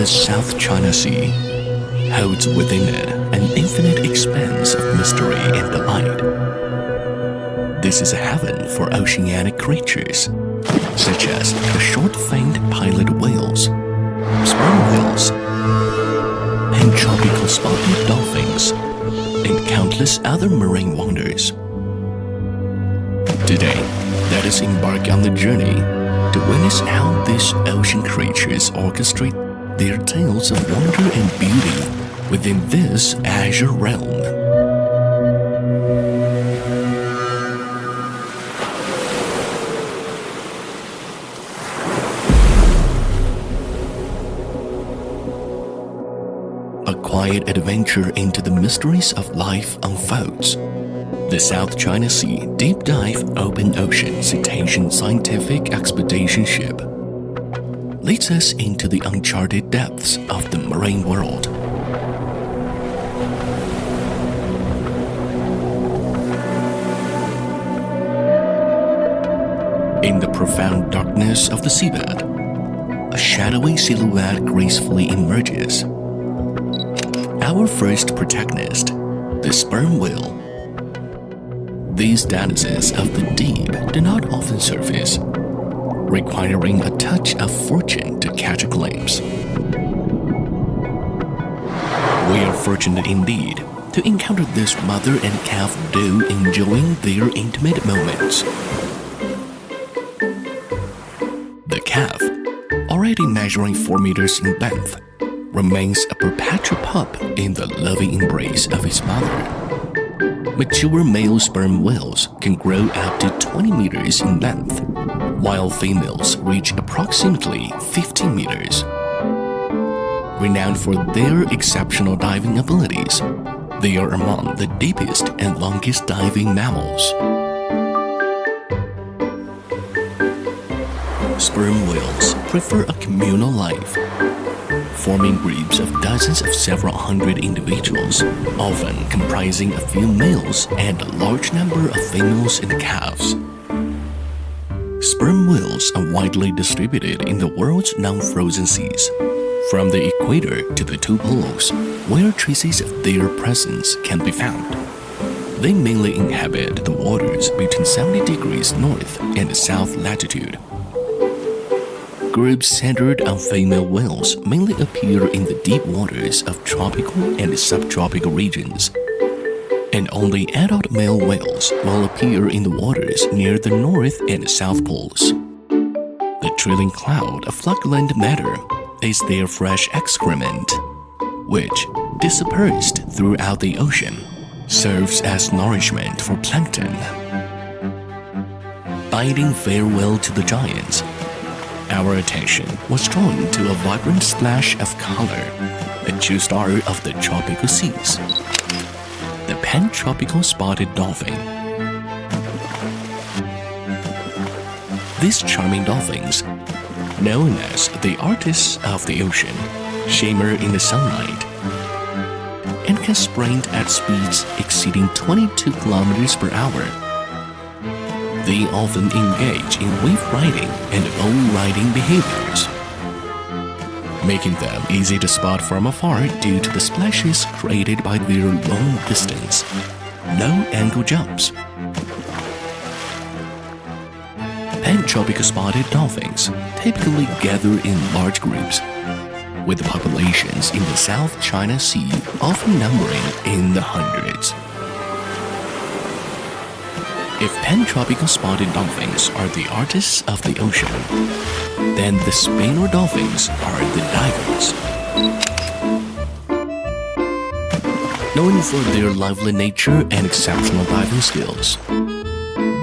South China Sea holds within it an infinite expanse of mystery and delight. This is a heaven for oceanic creatures, such as the short-finned pilot whales, sperm whales, pan-tropical spotted dolphins, and countless other marine wonders. Today, let us embark on the journey to witness how these ocean creatures orchestrate their tales of wonder and beauty within this azure realm. A quiet adventure into the mysteries of life unfolds. The South China Sea Deep Dive Open Ocean Cetacean Scientific Expedition Ship leads us into the uncharted depths of the marine world. In the profound darkness of the seabed, a shadowy silhouette gracefully emerges. Our first protagonist, the sperm whale. These denizens of the deep do not often surface, requiring a touch of fortune to catch a glimpse. We are fortunate indeed to encounter this mother and calf duo enjoying their intimate moments. The calf, already measuring 4 meters in length, remains a perpetual pup in the loving embrace of his mother. Mature male sperm whales can grow up to 20 meters in length, while females reach approximately 15 meters. Renowned for their exceptional diving abilities, they are among the deepest and longest diving mammals. Sperm whales prefer a communal life, forming groups of dozens of several hundred individuals, often comprising a few males and a large number of females and calves. Sperm whales are widely distributed in the world's non-frozen seas, from the equator to the two poles, where traces of their presence can be found. They mainly inhabit the waters between 70 degrees north and south latitude. Groups centered on female whales mainly appear in the deep waters of tropical and subtropical regions, and only adult male whales will appear in the waters near the north and south poles. The trailing cloud of flocculent matter is their fresh excrement, which, dispersed throughout the ocean, serves as nourishment for plankton. Bidding farewell to the giants, our attention was drawn to a vibrant splash of color, a true star of the tropical seas, the pan-tropical spotted dolphin. These charming dolphins, known as the artists of the ocean, shimmer in the sunlight and can sprint at speeds exceeding 22 kilometers per hour. They often engage in wave riding and boat riding behaviors, making them easy to spot from afar due to the splashes created by their long-distance, low-angle jumps. Pan-tropical spotted dolphins typically gather in large groups, with the populations in the South China Sea often numbering in the hundreds. If pan-tropical spotted dolphins are the artists of the ocean, then the Spanish dolphins are the divers. Known for their lively nature and exceptional diving skills,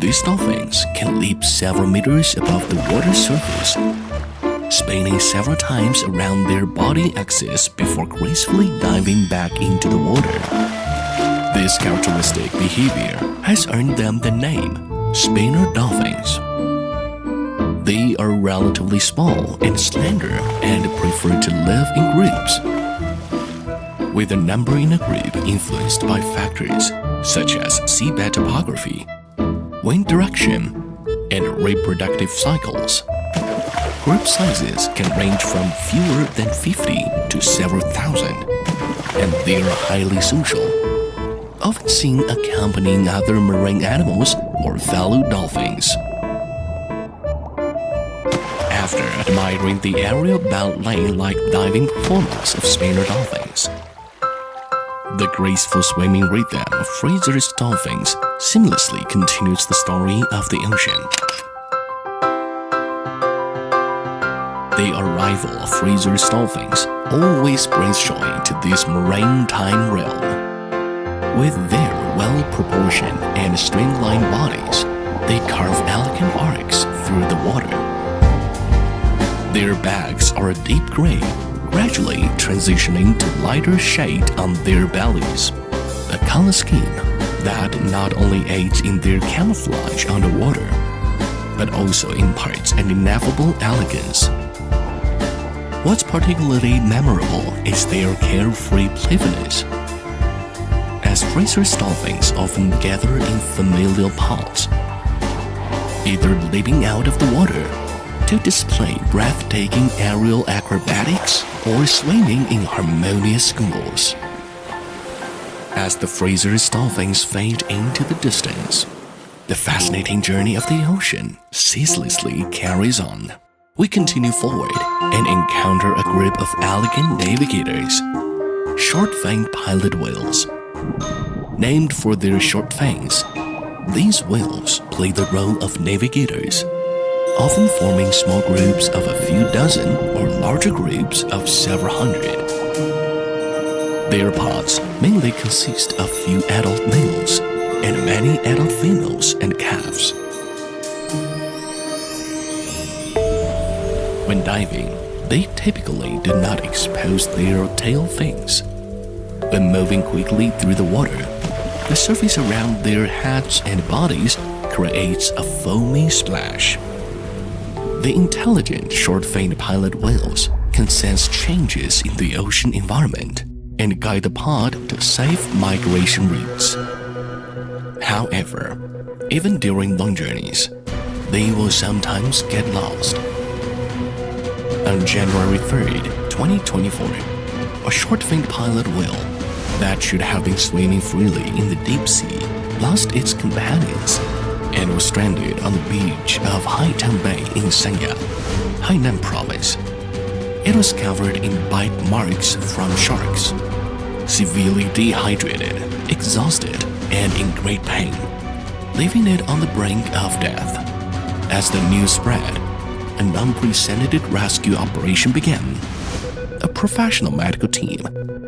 these dolphins can leap several meters above the water surface, spinning several times around their body axis before gracefully diving back into the water. This characteristic behavior has earned them the name Spanish dolphins. They are relatively small and slender and prefer to live in groups, with a number in a group influenced by factors such as seabed topography, wind direction, and reproductive cycles. Group sizes can range from fewer than 50 to several thousand, and they are highly social, often seen accompanying other marine animals or fellow dolphins. After admiring the aerial ballet-like diving performance of Spanish dolphins, the graceful swimming rhythm of Fraser's dolphins seamlessly continues the story of the ocean. The arrival of Fraser's dolphins always brings joy to this maritime realm. With their well-proportioned and streamlined bodies, they carve elegant arcs through the water. Their backs are a deep gray, gradually transitioning to lighter shade on their bellies, a color scheme that not only aids in their camouflage underwater, but also imparts an ineffable elegance. What's particularly memorable is their carefree playfulness, as Fraser's dolphins often gather in familial pods, either leaping out of the water to display breathtaking aerial acrobatics or swimming in harmonious schools. As the Fraser's dolphins fade into the distance, the fascinating journey of the ocean ceaselessly carries on. We continue forward and encounter a group of elegant navigators, short-fanged pilot whales. Named for their short fangs, these whales play the role of navigators, often forming small groups of a few dozen or larger groups of several hundred. Their pods mainly consist of few adult males and many adult females and calves. When diving, they typically do not expose their tail fins. When moving quickly through the water, the surface around their heads and bodies creates a foamy splash. The intelligent short-fanned pilot whales can sense changes in the ocean environment and guide the pod to safe migration routes. However, even during long journeys, they will sometimes get lost. On January 3rd, 2024, a short-finned pilot whale that should have been swimming freely in the deep sea lost its companions and was stranded on the beach of Haitang Bay in Sanya, Hainan Province. It was covered in bite marks from sharks, severely dehydrated, exhausted, and in great pain, leaving it on the brink of death. As the news spread, an unprecedented rescue operation began. A professional medical team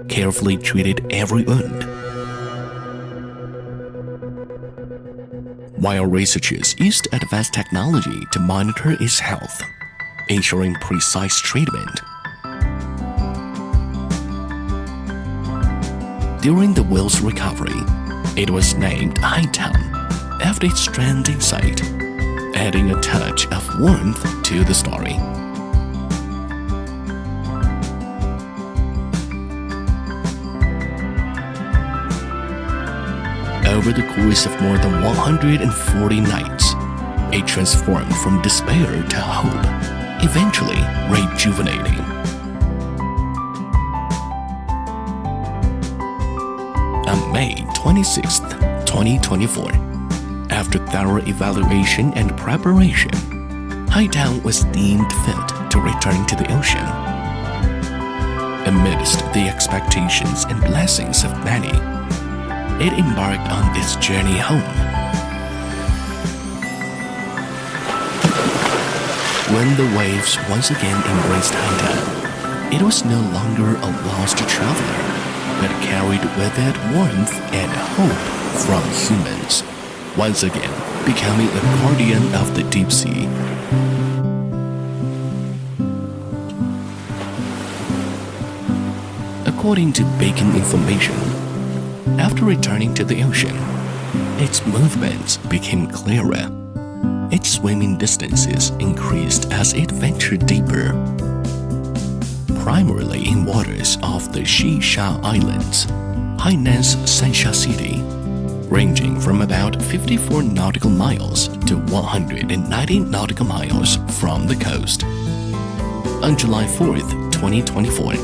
carefully treated every wound, while researchers used advanced technology to monitor its health, ensuring precise treatment. During the whale's recovery, it was named Haitang after its stranding site, adding a touch of warmth to the story. Over the course of more than 140 nights, it transformed from despair to hope, eventually rejuvenating. On May 26, 2024, after thorough evaluation and preparation, Haitang was deemed fit to return to the ocean. Amidst the expectations and blessings of many, it embarked on its journey home. When the waves once again embraced Haitang, it was no longer a lost traveler, but carried with it warmth and hope from humans, once again becoming a guardian of the deep sea. According to Beacon information, after returning to the ocean, its movements became clearer. Its swimming distances increased as it ventured deeper, primarily in waters off the Shisha Islands, Hainan's Sansha City, ranging from about 54 nautical miles to 190 nautical miles from the coast. On July 4th, 2024,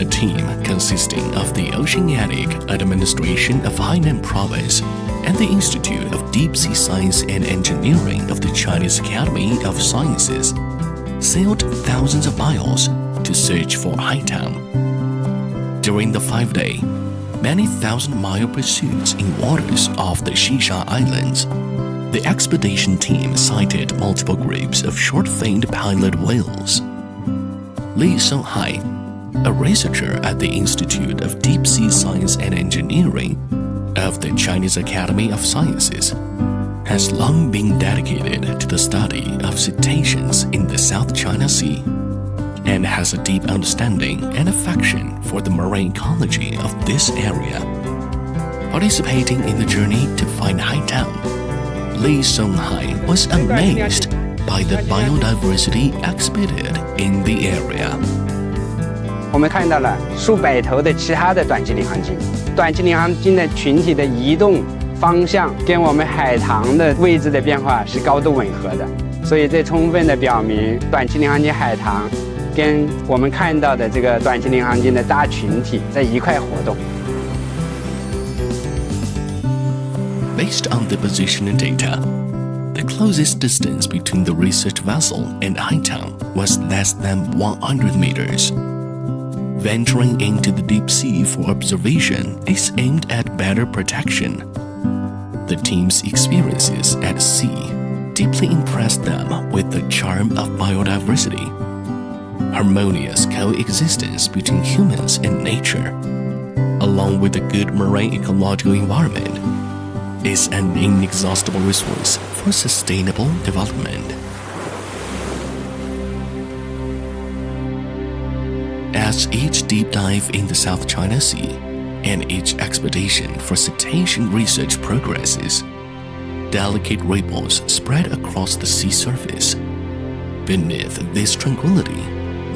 a team consisting of the Oceanic Administration of Hainan Province and the Institute of Deep Sea Science and Engineering of the Chinese Academy of Sciences sailed thousands of miles to search for Haitang. During the 5-day, many thousand-mile pursuits in waters off the Xisha Islands, the expedition team sighted multiple groups of short-finned pilot whales. Li Songhai, a researcher at the Institute of Deep Sea Science and Engineering of the Chinese Academy of Sciences, has long been dedicated to the study of cetaceans in the South China Sea and has a deep understanding and affection for the marine ecology of this area. Participating in the journey to find Haitang, Li Songhai was amazed by the biodiversity exhibited in the area. 我们看到了数百头的其他的短鳍领航鲸，短鳍领航鲸的群体的移动方向跟我们海棠的位置的变化是高度吻合的，所以这充分的表明短鳍领航鲸海棠跟我们看到的这个短鳍领航鲸的大群体在一块活动。Based on the positioning data, the closest distance between the research vessel and Haitang was less than 100 meters. Venturing into the deep sea for observation is aimed at better protection. The team's experiences at sea deeply impressed them with the charm of biodiversity. Harmonious coexistence between humans and nature, along with a good marine ecological environment, is an inexhaustible resource for sustainable development. As each deep dive in the South China Sea and each expedition for cetacean research progresses, delicate ripples spread across the sea surface. Beneath this tranquility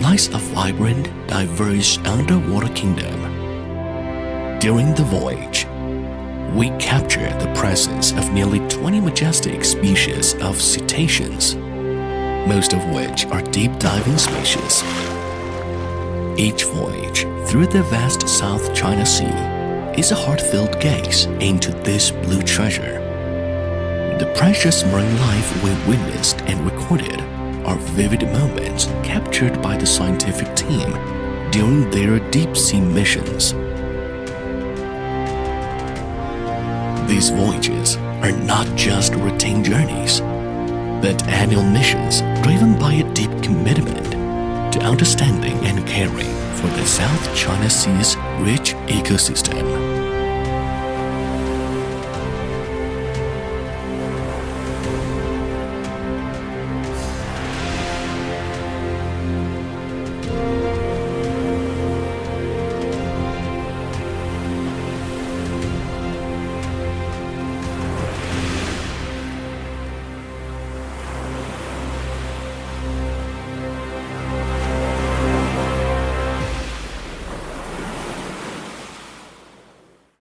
lies a vibrant, diverse underwater kingdom. During the voyage, we capture the presence of nearly 20 majestic species of cetaceans, most of which are deep diving species. Each voyage through the vast South China Sea is a heart-filled gaze into this blue treasure. The precious marine life we witnessed and recorded are vivid moments captured by the scientific team during their deep-sea missions. These voyages are not just routine journeys, but annual missions driven by a deep commitment to understanding and caring for the South China Sea's rich ecosystem.